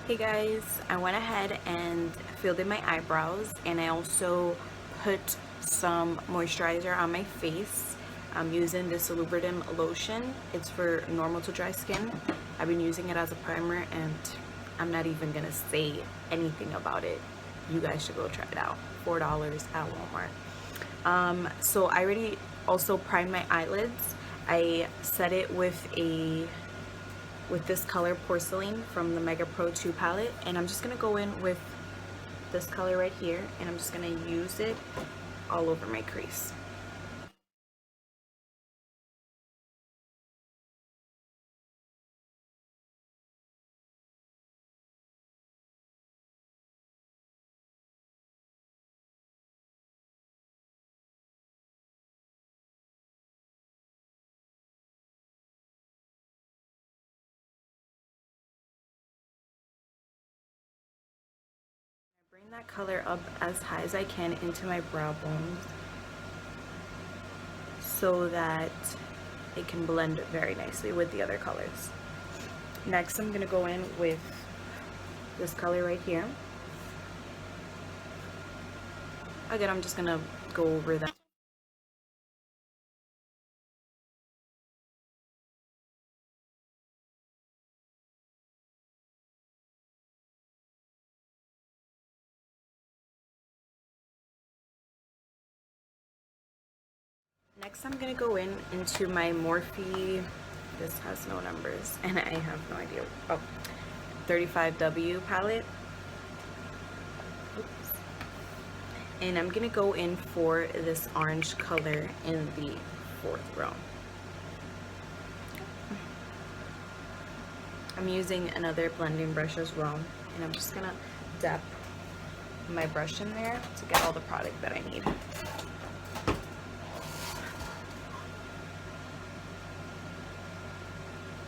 Hey guys, I went ahead and filled in my eyebrows, and I also put some moisturizer on my face. I'm using this Lubriderm lotion. It's for normal to dry skin. I've been using it as a primer, and I'm not even gonna say anything about it. You guys should go try it out. $4 at Walmart. So I already also primed my eyelids. I set it with this color Porcelain from the Mega Pro 2 palette, and I'm just gonna go in with this color right here, and I'm just gonna use it all over my crease. Bring that color up as high as I can into my brow bones so that it can blend very nicely with the other colors. Next, I'm gonna go in with this color right here. Again, I'm just gonna go over that. Next, I'm gonna go into my Morphe. This has no numbers, and I have no idea. Oh, 35W palette. Oops. And I'm gonna go in for this orange color in the 4th row. I'm using another blending brush as well, and I'm just gonna dip my brush in there to get all the product that I need.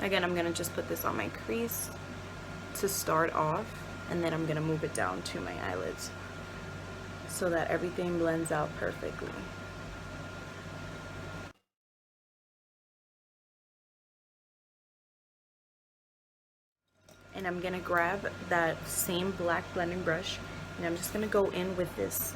Again, I'm gonna just put this on my crease to start off, and then I'm gonna move it down to my eyelids so that everything blends out perfectly. And I'm gonna grab that same black blending brush, and I'm just gonna go in with this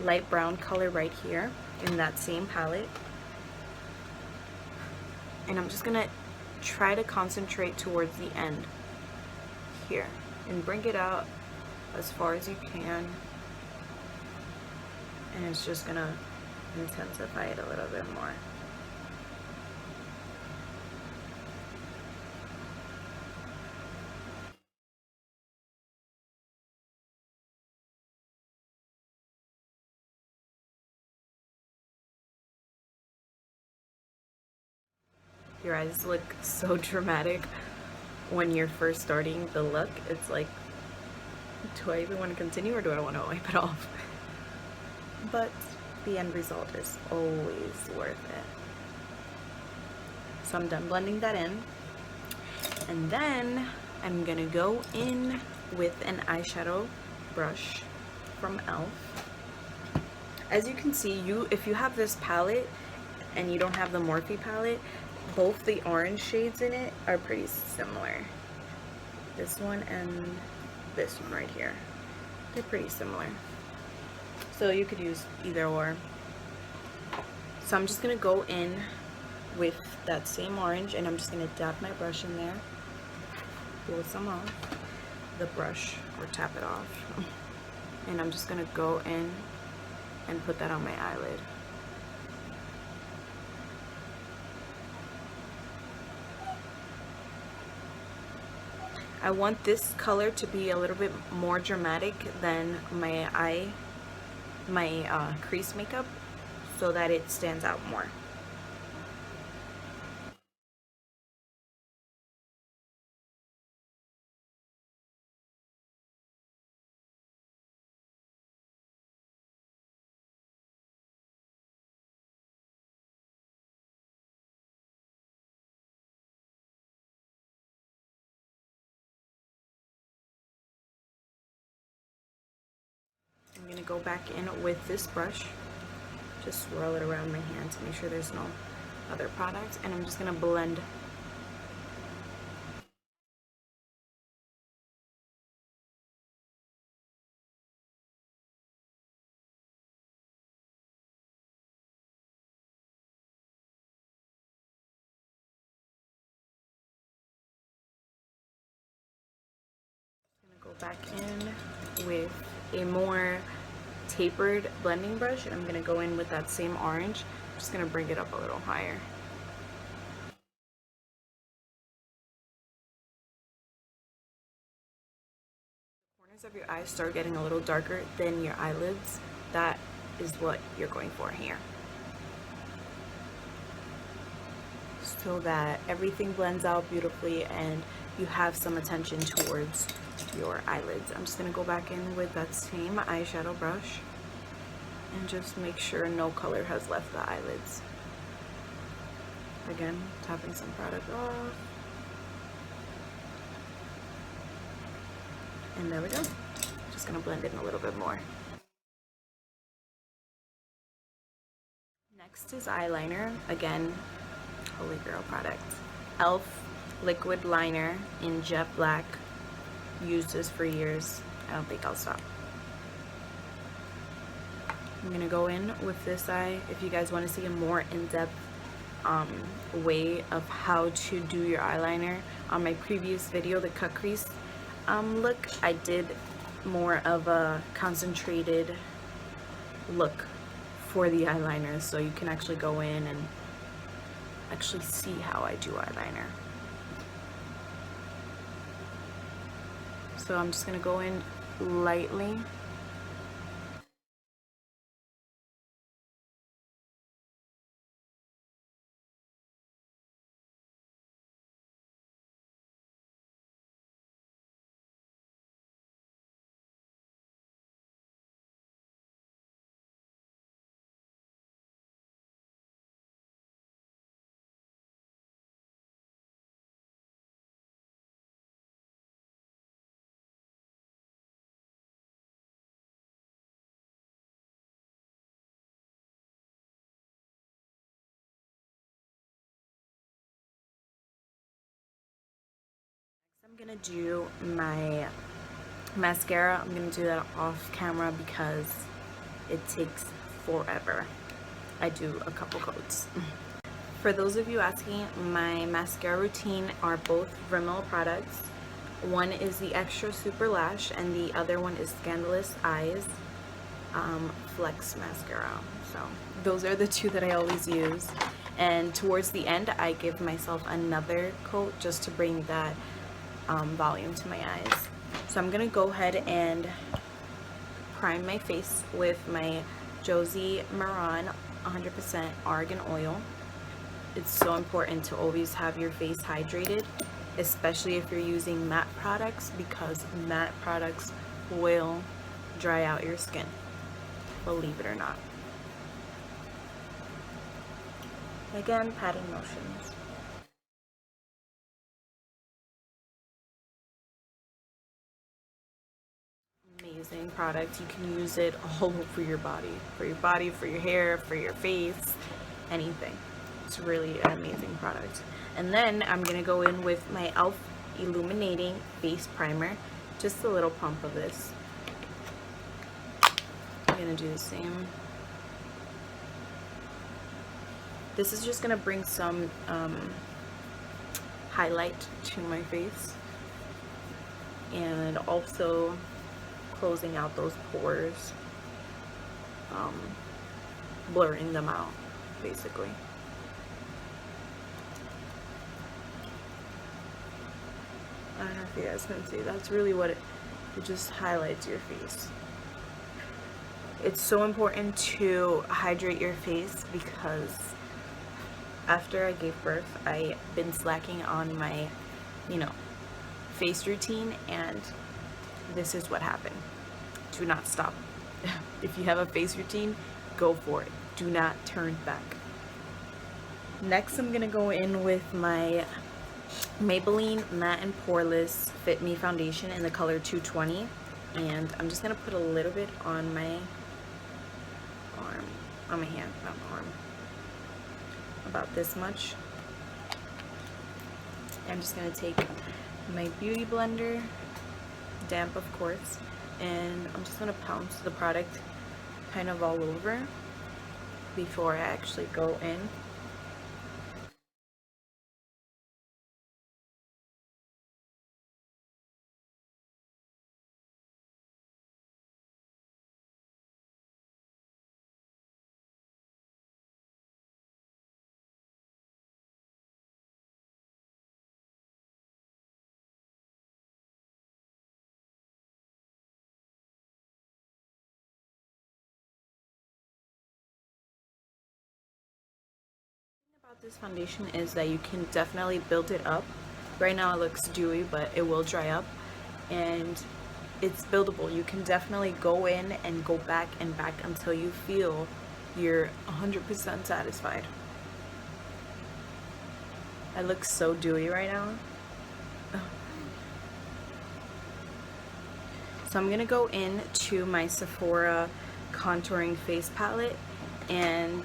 light brown color right here in that same palette, and I'm just gonna try to concentrate towards the end here and bring it out as far as you can, and it's just gonna intensify it a little bit more. Your eyes look so dramatic when you're first starting the look. It's like, do I even want to continue, or do I want to wipe it off? But the end result is always worth it. So I'm done blending that in, and then I'm gonna go in with an eyeshadow brush from E.L.F. As you can see, if you have this palette and you don't have the Morphe palette, both the orange shades in it are pretty similar. This one and this one right here, they're pretty similar, so you could use either or. So I'm just gonna go in with that same orange, and I'm just gonna dab my brush in there, pull some off the brush or tap it off, and I'm just gonna go in and put that on my eyelid. I want this color to be a little bit more dramatic than my crease makeup, so that it stands out more. I'm gonna go back in with this brush, just swirl it around my hand to make sure there's no other products, and I'm just gonna blend Back in with a more tapered blending brush, and I'm going to go in with that same orange. I'm just going to bring it up a little higher. Corners of your eyes start getting a little darker than your eyelids. That is what you're going for here, so that everything blends out beautifully and you have some attention towards your eyelids. I'm just going to go back in with that same eyeshadow brush and just make sure no color has left the eyelids. Again, tapping some product off. And there we go. Just going to blend in a little bit more. Next is eyeliner. Again, holy girl product. E.L.F. liquid liner in jet black. Used this for years. I don't think I'll stop. I'm gonna go in with this eye. If you guys want to see a more in-depth way of how to do your eyeliner, on my previous video, the cut crease look, I did more of a concentrated look for the eyeliner, so you can actually go in and actually see how I do eyeliner. So I'm just going to go in lightly. I'm gonna do my mascara. I'm gonna do that off camera because it takes forever. I do a couple coats. For those of you asking, my mascara routine are both Rimmel products. One is the Extra Super Lash and the other one is Scandalous Eyes Flex Mascara. So those are the two that I always use. And towards the end, I give myself another coat just to bring that volume to my eyes. So I'm gonna go ahead and prime my face with my Josie Maran 100% Argan oil. It's so important to always have your face hydrated, especially if you're using matte products, because matte products will dry out your skin, believe it or not. Again, patting motions. Amazing product. You can use it all over your body, for your hair, for your face, anything. It's really an amazing product. And then I'm gonna go in with my E.L.F. Illuminating Face Primer. Just a little pump of this. I'm gonna do the same. This is just gonna bring some highlight to my face, and also closing out those pores, blurring them out basically. I don't know if you guys can see, that's really what it just highlights your face. It's so important to hydrate your face because after I gave birth, I've been slacking on my, face routine, and this is what happened. Do not stop. If you have a face routine, go for it. Do not turn back. Next, I'm gonna go in with my Maybelline Matte and Poreless Fit Me Foundation in the color 220, and I'm just gonna put a little bit on my arm, on my hand, not my arm. About this much. I'm just gonna take my beauty blender, damp of course, and I'm just gonna pounce the product kind of all over before I actually go in. This foundation is that you can definitely build it up. Right now it looks dewy, but it will dry up, and it's buildable. You can definitely go in and go back and back until you feel you're 100% satisfied. I look so dewy right now. So I'm gonna go into my Sephora contouring face palette, and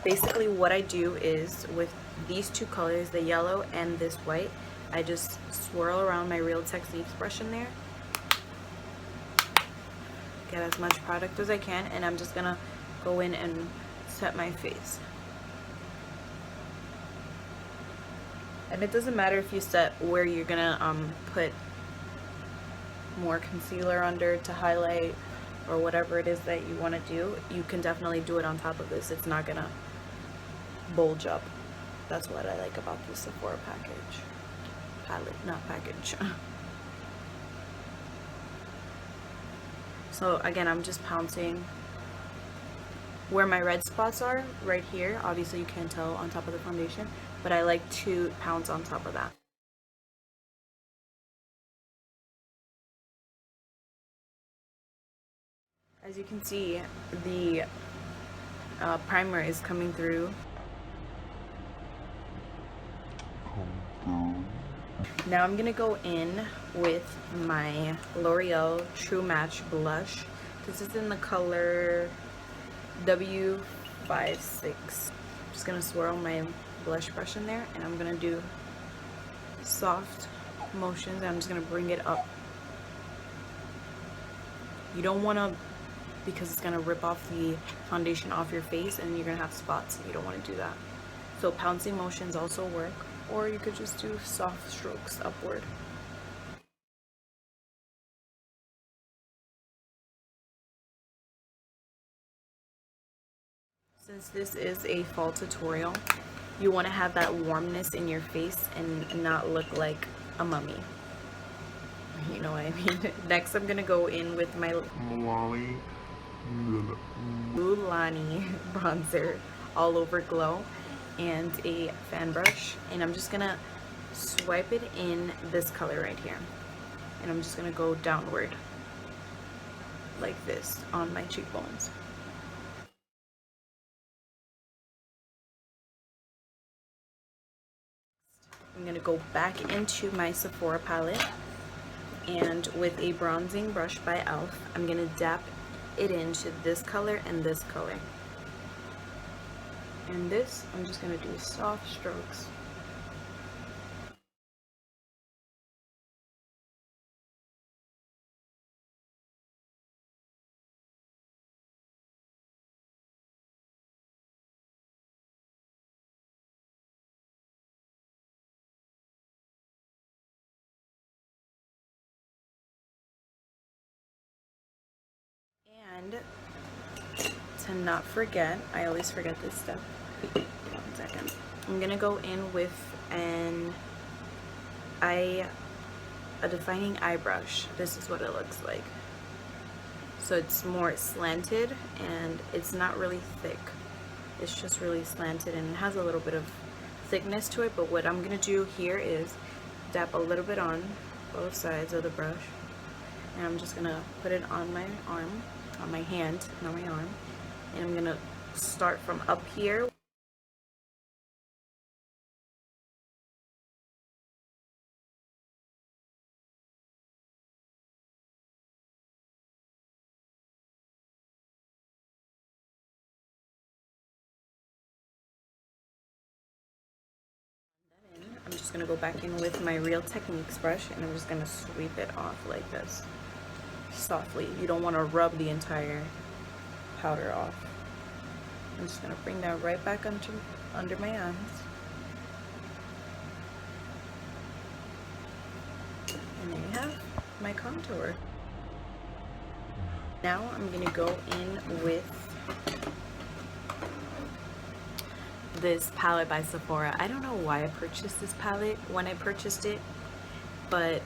basically what I do is with these two colors, the yellow and this white, I just swirl around my Real Techniques brush in there, get as much product as I can, and I'm just gonna go in and set my face. And it doesn't matter if you set where you're gonna put more concealer under to highlight or whatever it is that you want to do. You can definitely do it on top of this. It's not gonna bulge up. That's what I like about this Sephora palette, not package. So again, I'm just pouncing where my red spots are, right here. Obviously you can't tell on top of the foundation, but I like to pounce on top of that. As you can see, the primer is coming through. Now I'm gonna go in with my L'Oreal True Match blush. This is in the color W56. I'm just gonna swirl my blush brush in there, and I'm gonna do soft motions. I'm just gonna bring it up. You don't wanna, because it's gonna rip off the foundation off your face and you're gonna have spots. You don't want to do that. So pouncing motions also work, or you could just do soft strokes upward. Since this is a fall tutorial, you want to have that warmness in your face and not look like a mummy. You know what I mean? Next, I'm gonna go in with my Lulani bronzer All Over Glow and a fan brush, and I'm just gonna swipe it in this color right here, and I'm just gonna go downward like this on my cheekbones. I'm gonna go back into my Sephora palette, and with a bronzing brush by E.L.F, I'm gonna dab it into this color and this color. And this, I'm just gonna do soft strokes. And to not forget, I always forget this stuff. 1 second. I'm gonna go in with a defining eye brush. This is what it looks like. So it's more slanted and it's not really thick. It's just really slanted and it has a little bit of thickness to it. But what I'm gonna do here is dab a little bit on both sides of the brush, and I'm just gonna put it on my arm, on my hand, not my arm, and I'm gonna start from up here. I'm just gonna go back in with my Real Techniques brush, and I'm just gonna sweep it off like this, softly. You don't want to rub the entire powder off. I'm just gonna bring that right back under my eyes. And there you have my contour. Now I'm gonna go in with this palette by Sephora. I don't know why I purchased this palette when I purchased it, but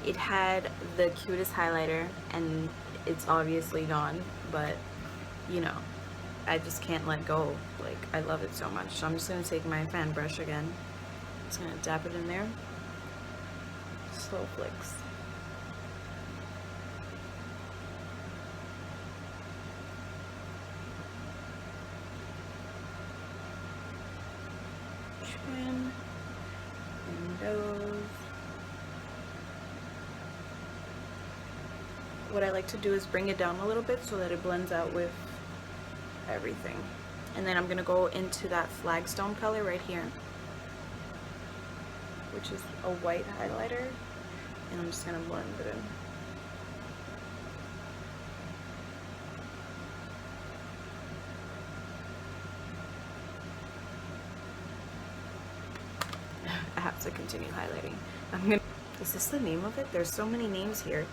it had the cutest highlighter, and it's obviously gone, but you know, I just can't let go. Like, I love it so much. So I'm just gonna take my fan brush again. Just gonna dab it in there. Slow flicks. Chin. Nose. What I like to do is bring it down a little bit so that it blends out with everything. And then I'm gonna go into that flagstone color right here, which is a white highlighter, and I'm just gonna blend it in. I have to continue highlighting. Is this the name of it? There's so many names here.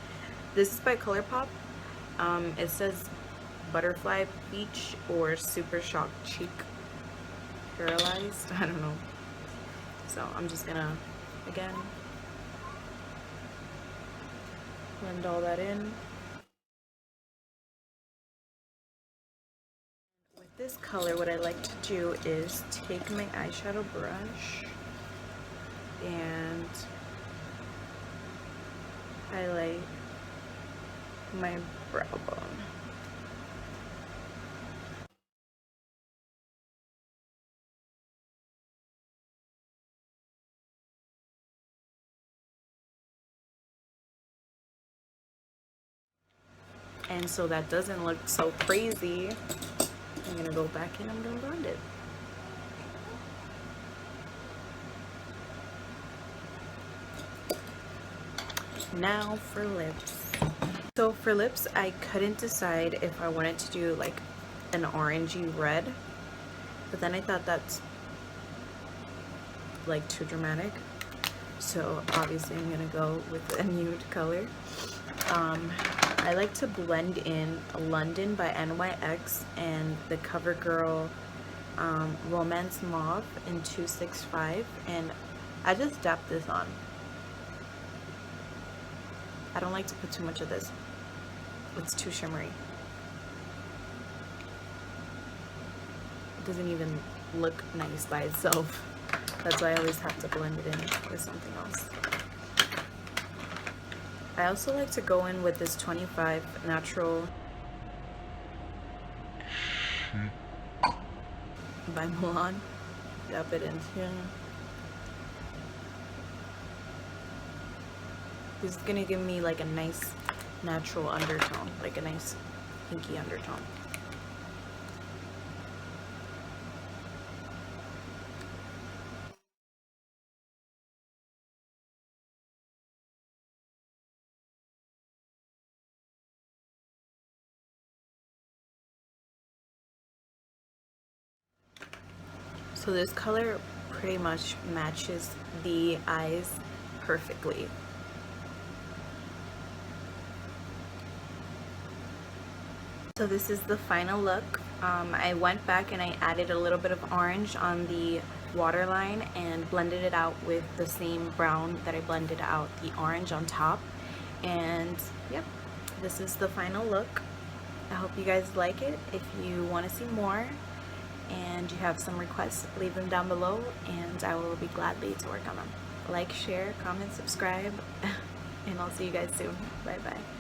This is by ColourPop. It says Butterfly Peach or Super Shock Cheek Paralyzed. I don't know. So I'm just gonna, again, blend all that in. With this color, what I like to do is take my eyeshadow brush and highlight my brow bone. And so that doesn't look so crazy, I'm gonna go back in, I'm gonna blend it. Now for lips. So for lips, I couldn't decide if I wanted to do like an orangey red, but then I thought that's like too dramatic. So obviously I'm gonna go with a nude color. I like to blend in London by NYX and the CoverGirl Romance Mauve in 265, and I just dab this on. I don't like to put too much of this. It's too shimmery. It doesn't even look nice by itself. That's why I always have to blend it in with something else. I also like to go in with this 25 Natural by Maran. Dab it in here. This is gonna give me like a nice natural undertone, like a nice pinky undertone. So this color pretty much matches the eyes perfectly. So this is the final look. I went back and I added a little bit of orange on the waterline and blended it out with the same brown that I blended out the orange on top. And yep, this is the final look. I hope you guys like it. If you want to see more and you have some requests, leave them down below and I will be gladly to work on them. Like, share, comment, subscribe, and I'll see you guys soon. Bye bye.